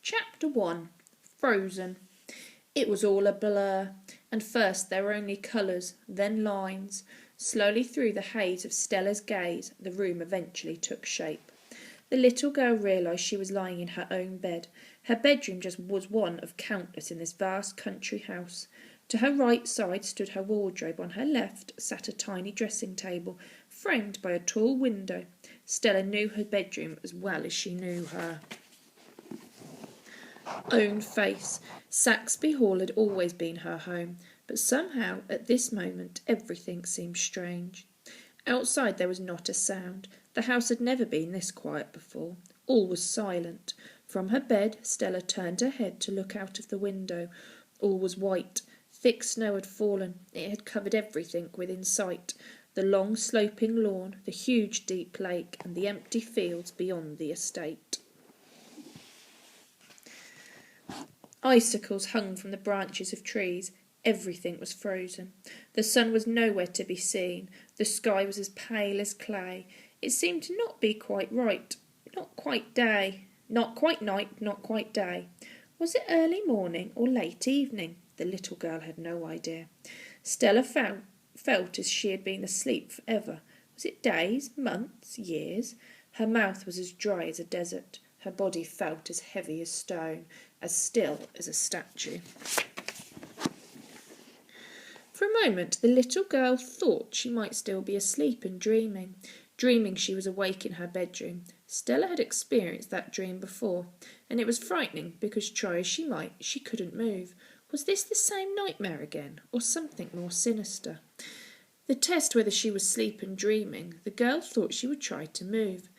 Chapter 1. Frozen. It was all a blur, and first there were only colours, then lines. Slowly through the haze of Stella's gaze, the room eventually took shape. The little girl realised she was lying in her own bed. Her bedroom just was one of countless in this vast country house. To her right side stood her wardrobe. On her left sat a tiny dressing table, framed by a tall window. Stella knew her bedroom as well as she knew her own face. Saxby Hall had always been her home, but somehow at this moment everything seemed strange. Outside there was not a sound. The house had never been this quiet before. All was silent. From her bed Stella turned her head to look out of the window. All was white. Thick snow had fallen. It had covered everything within sight. The long sloping lawn, the huge deep lake, and the empty fields beyond the estate. Icicles hung from the branches of trees. Everything was frozen. The sun was nowhere to be seen. The sky was as pale as clay. It seemed to not be quite right. Not quite day. Not quite night, not quite day. Was it early morning or late evening? The little girl had no idea. Stella felt as she had been asleep for ever. Was it days, months, years? Her mouth was as dry as a desert. Her body felt as heavy as stone, as still as a statue. For a moment the little girl thought she might still be asleep and dreaming she was awake in her bedroom. Stella had experienced that dream before, and it was frightening because, try as she might, she couldn't move. Was this the same nightmare again, or something more sinister? To test whether she was asleep and dreaming, the girl thought she would try to move.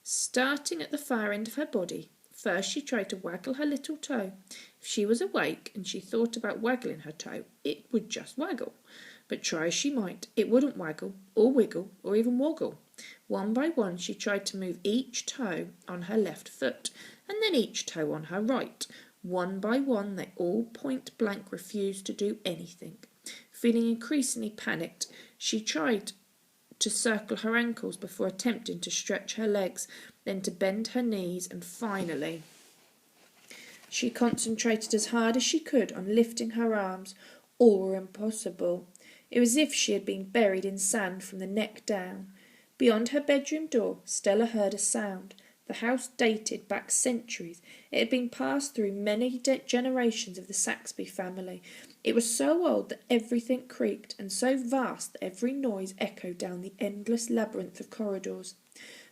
Starting at the far end of her body, first she tried to waggle her little toe. If she was awake and she thought about waggling her toe, it would just waggle. But try as she might, it wouldn't waggle, or wiggle, or even woggle. One by one she tried to move each toe on her left foot, and then each toe on her right. One by one they all point blank refused to do anything. Feeling increasingly panicked, she tried to circle her ankles before attempting to stretch her legs, then to bend her knees, and finally she concentrated as hard as she could on lifting her arms. All were impossible. It was as if she had been buried in sand from the neck down. Beyond her bedroom door, Stella heard a sound. The house dated back centuries. It had been passed through many generations of the Saxby family. It was so old that everything creaked, and so vast that every noise echoed down the endless labyrinth of corridors.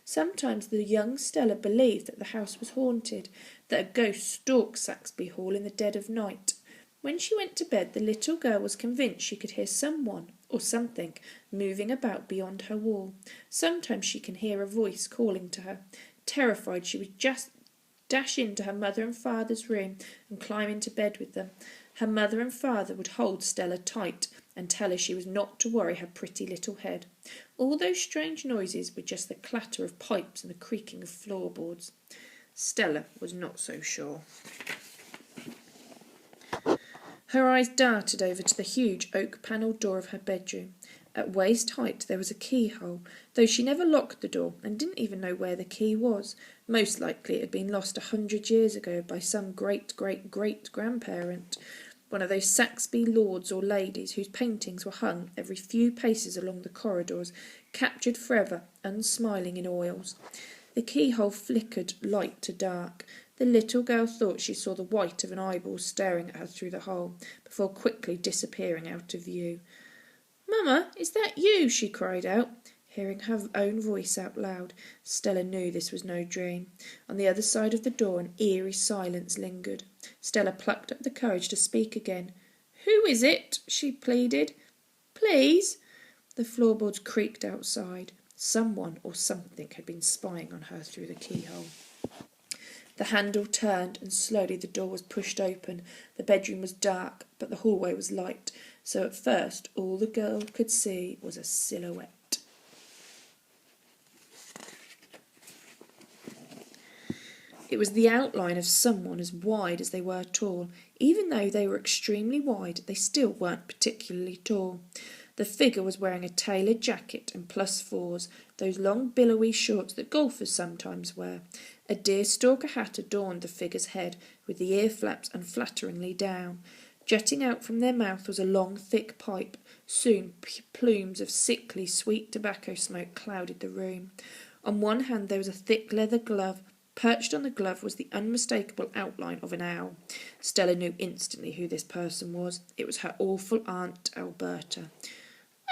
Sometimes the young Stella believed that the house was haunted, that a ghost stalked Saxby Hall in the dead of night. When she went to bed, the little girl was convinced she could hear someone or something moving about beyond her wall. Sometimes she can hear a voice calling to her. Terrified, she would just dash into her mother and father's room and climb into bed with them. Her mother and father would hold Stella tight and tell her she was not to worry her pretty little head. All those strange noises were just the clatter of pipes and the creaking of floorboards. Stella was not so sure. Her eyes darted over to the huge oak-panelled door of her bedroom. At waist height there was a keyhole, though she never locked the door and didn't even know where the key was. Most likely it had been lost 100 years ago by some great-great-great-grandparent, one of those Saxby lords or ladies whose paintings were hung every few paces along the corridors, captured forever, unsmiling in oils. The keyhole flickered light to dark. The little girl thought she saw the white of an eyeball staring at her through the hole, before quickly disappearing out of view. "Mamma, is that you?" she cried out, hearing her own voice out loud. Stella knew this was no dream. On the other side of the door an eerie silence lingered. Stella plucked up the courage to speak again. "Who is it?" she pleaded. "Please." The floorboards creaked outside. Someone or something had been spying on her through the keyhole. The handle turned, and slowly the door was pushed open. The bedroom was dark, but the hallway was light, so at first all the girl could see was a silhouette. It was the outline of someone as wide as they were tall. Even though they were extremely wide, they still weren't particularly tall. The figure was wearing a tailored jacket and +4s, those long billowy shorts that golfers sometimes wear. A deerstalker hat adorned the figure's head, with the ear flaps unflatteringly down. Jutting out from their mouth was a long, thick pipe. Soon plumes of sickly, sweet tobacco smoke clouded the room. On one hand there was a thick leather glove. Perched on the glove was the unmistakable outline of an owl. Stella knew instantly who this person was. It was her awful Aunt Alberta.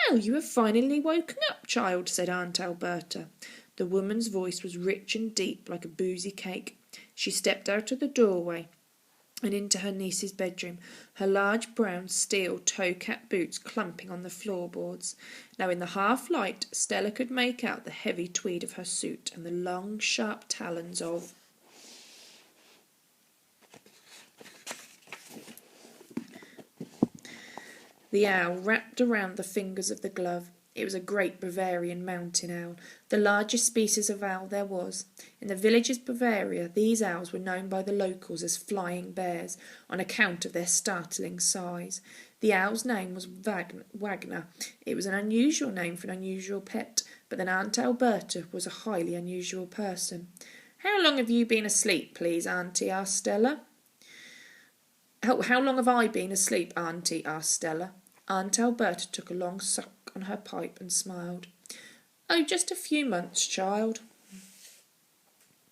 "Well, you have finally woken up, child," said Aunt Alberta. The woman's voice was rich and deep, like a boozy cake. She stepped out of the doorway and into her niece's bedroom, her large brown steel toe-cap boots clumping on the floorboards. Now in the half-light, Stella could make out the heavy tweed of her suit and the long, sharp talons of... The owl wrapped around the fingers of the glove. It was a great Bavarian mountain owl, the largest species of owl there was. In the villages of Bavaria, these owls were known by the locals as flying bears, on account of their startling size. The owl's name was Wagner. It was an unusual name for an unusual pet, but then Aunt Alberta was a highly unusual person. "How long have you been asleep, please, Auntie?" asked Stella. How long have I been asleep, Auntie?" asked Stella. Aunt Alberta took a long suck on her pipe and smiled. "Oh, just a few months, child."